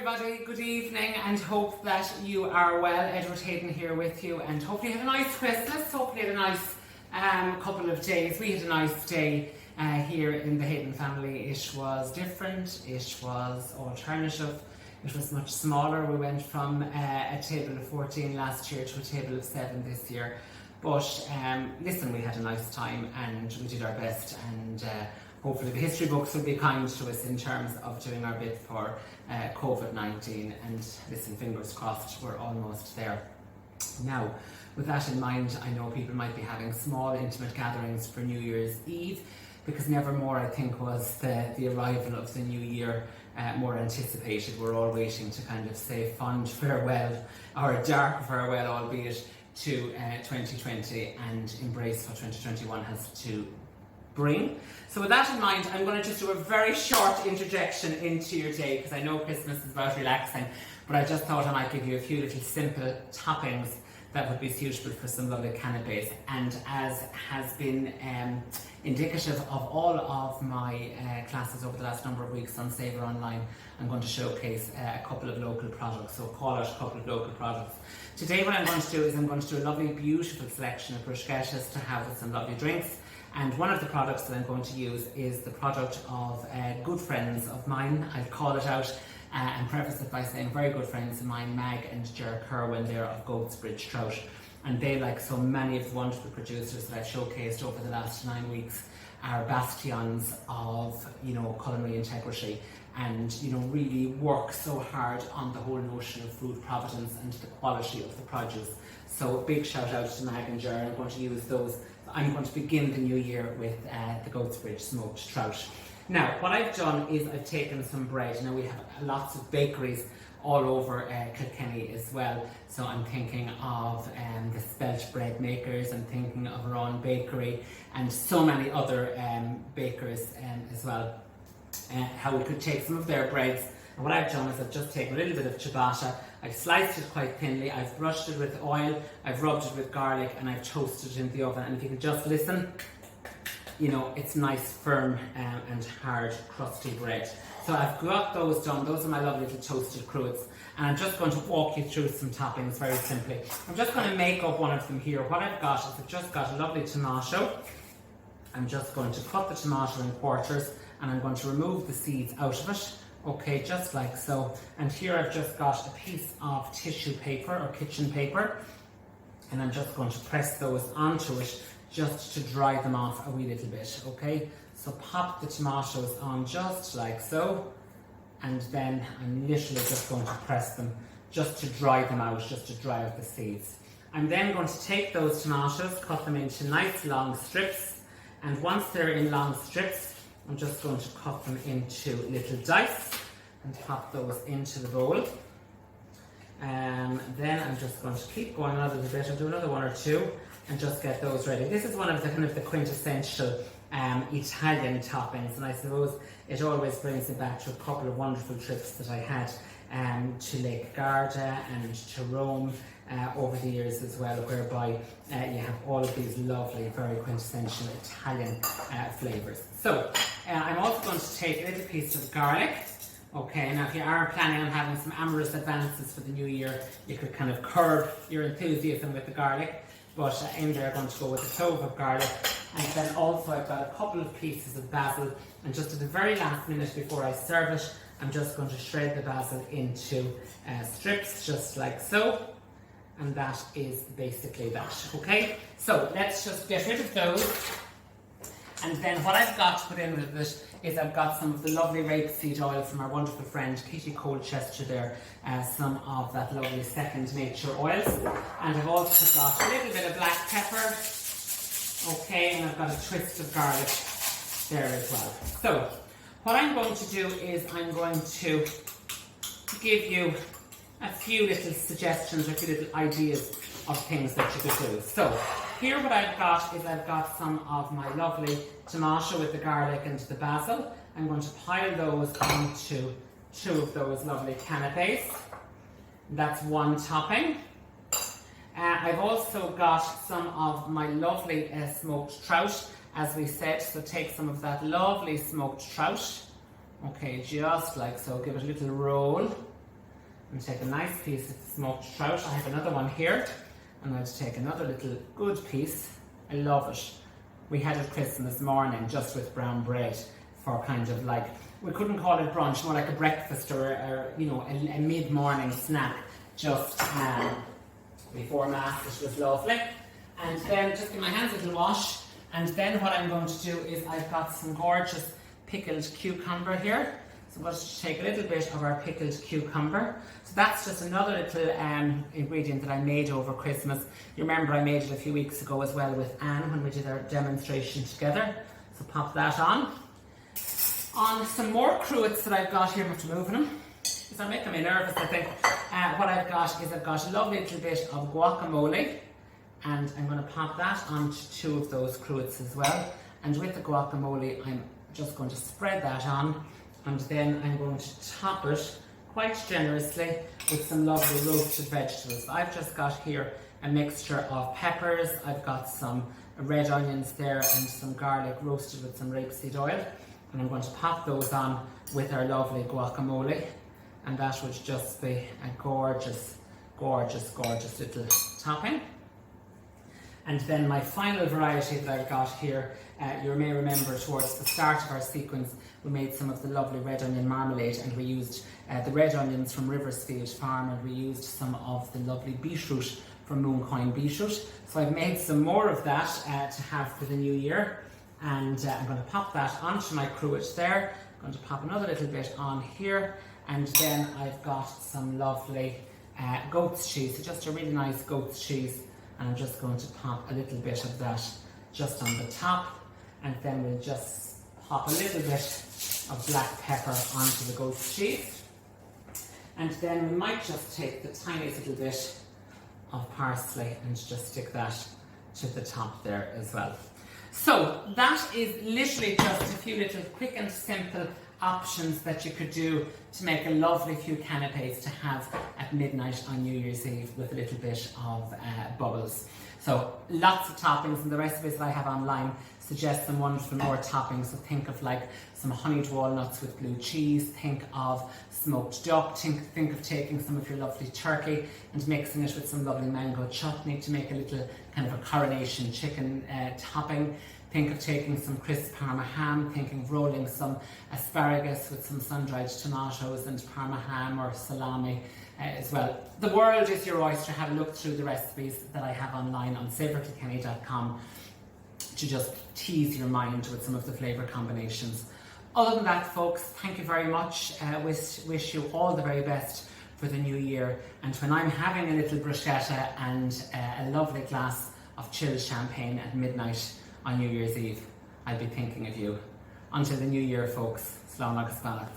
everybody, good evening, and hope that you are well. Edward Hayden here with you, and hopefully you had a nice Christmas, hopefully you had a nice couple of days. We had a nice day here in the Hayden family. It was different, it was alternative, it was much smaller. We went from a table of 14 last year to a table of 7 this year. But listen, we had a nice time and we did our best, and hopefully the history books will be kind to us in terms of doing our bit for COVID-19, and listen, fingers crossed, we're almost there. Now, with that in mind, I know people might be having small intimate gatherings for New Year's Eve, because nevermore, I think, was the arrival of the new year more anticipated. We're all waiting to kind of say fond farewell, or a dark farewell albeit, to 2020 and embrace what 2021 has to bring. So with that in mind, I'm going to just do a very short interjection into your day, because I know Christmas is about relaxing, but I just thought I might give you a few little simple toppings that would be suitable for some lovely canapes. And as has been indicative of all of my classes over the last number of weeks on Savour Online, I'm going to showcase a couple of local products, so call out a couple of local products. Today what I'm going to do is I'm going to do a lovely, beautiful selection of bruschettas to have with some lovely drinks. And one of the products that I'm going to use is the product of good friends of mine. I'll call it out and preface it by saying very good friends of mine, Mag and Ger Kerwin, there of Goats Bridge Trout. And they, like so many of the wonderful producers that I've showcased over the last 9 weeks, are bastions of, culinary integrity, and really work so hard on the whole notion of food provenance and the quality of the produce. So big shout out to Mag and Ger. I'm going to use those. I'm going to begin the new year with the Goats Bridge smoked trout. Now, what I've done is I've taken some bread. Now, we have lots of bakeries all over Kilkenny as well. So I'm thinking of the Spelt bread makers, I'm thinking of our own bakery, and so many other bakers as well. How we could take some of their breads. And what I've done is I've just taken a little bit of ciabatta, I've sliced it quite thinly, I've brushed it with oil, I've rubbed it with garlic, and I've toasted it in the oven. And if you can just listen, it's nice, firm and hard, crusty bread. So I've got those done. Those are my lovely little toasted cruets. And I'm just going to walk you through some toppings very simply. I'm just going to make up one of them here. What I've got is I've just got a lovely tomato. I'm just going to cut the tomato in quarters, and I'm going to remove the seeds out of it. Okay, just like so. And here I've just got a piece of tissue paper or kitchen paper, and I'm just going to press those onto it just to dry them off a wee little bit. Okay, so pop the tomatoes on just like so, and then I'm literally just going to press them just to dry them out, just to dry out the seeds. I'm then going to take those tomatoes, cut them into nice long strips, and once they're in long strips, I'm just going to cut them into little dice and pop those into the bowl. Then I'm just going to keep going a little bit. I'll do another one or two and just get those ready. This is one of the kind of the quintessential Italian toppings, and I suppose it always brings me back to a couple of wonderful trips that I had to Lake Garda and to Rome over the years as well, whereby you have all of these lovely, very quintessential Italian flavours. So I'm also going to take a little piece of garlic. Okay, now if you are planning on having some amorous advances for the new year, you could kind of curb your enthusiasm with the garlic, but in there I'm going to go with a clove of garlic. And then also I've got a couple of pieces of basil, and just at the very last minute before I serve it, I'm just going to shred the basil into strips, just like so. And that is basically that, okay? So let's just get rid of those. And then what I've got to put in with it is I've got some of the lovely rapeseed oil from our wonderful friend Kitty Colchester there, some of that lovely Second Nature oils. And I've also got a little bit of black pepper, okay, and I've got a twist of garlic there as well. So what I'm going to do is I'm going to give you a few little suggestions, a few little ideas of things that you could do. So here what I've got is I've got some of my lovely tomato with the garlic and the basil. I'm going to pile those onto 2 of those lovely canapes. That's one topping. I've also got some of my lovely smoked trout, as we said. So take some of that lovely smoked trout. Okay, just like so. Give it a little roll. I'm going to take a nice piece of smoked trout. I have another one here. I'm going to take another little good piece. I love it. We had it Christmas morning just with brown bread for kind of like, we couldn't call it brunch, more like a breakfast or you know, a mid-morning snack just before Mass. It was lovely. And then just give my hands a little wash. And then what I'm going to do is I've got some gorgeous pickled cucumber here. So I'm going to take a little bit of our pickled cucumber. So that's just another little ingredient that I made over Christmas. You remember I made it a few weeks ago as well with Anne when we did our demonstration together. So pop that on. On some more cruets that I've got here, I'm after moving them. Because I'm making me nervous, I think. What I've got is I've got a lovely little bit of guacamole. And I'm going to pop that onto 2 of those cruets as well. And with the guacamole, I'm just going to spread that on. And then I'm going to top it quite generously with some lovely roasted vegetables. I've just got here a mixture of peppers. I've got some red onions there and some garlic roasted with some rapeseed oil. And I'm going to pop those on with our lovely guacamole. And that would just be a gorgeous, gorgeous, gorgeous little topping. And then my final variety that I've got here, you may remember towards the start of our sequence, we made some of the lovely red onion marmalade, and we used the red onions from Riversfield Farm, and we used some of the lovely beetroot from Mooncoin Beetroot. So I've made some more of that to have for the new year. And I'm going to pop that onto my cruet there. I'm going to pop another little bit on here. And then I've got some lovely goat's cheese, so just a really nice goat's cheese. And I'm just going to pop a little bit of that just on the top. And then we'll just pop a little bit of black pepper onto the goat's cheese. And then we might just take the tiniest little bit of parsley and just stick that to the top there as well. So that is literally just a few little quick and simple options that you could do to make a lovely few canapes to have at midnight on New Year's Eve with a little bit of bubbles. So lots of toppings, and the recipes that I have online suggest some wonderful more toppings. So think of like some honeyed walnuts with blue cheese, think of smoked duck, think of taking some of your lovely turkey and mixing it with some lovely mango chutney to make a little kind of a coronation chicken topping. Think of taking some crisp Parma ham, thinking of rolling some asparagus with some sun-dried tomatoes and Parma ham or salami as well. The world is your oyster. Have a look through the recipes that I have online on savourkilkenny.com to just tease your mind with some of the flavour combinations. Other than that, folks, thank you very much. Wish you all the very best for the new year. And when I'm having a little bruschetta and a lovely glass of chilled champagne at midnight on New Year's Eve, I'll be thinking of you. Until the new year, folks, slán agus beannacht.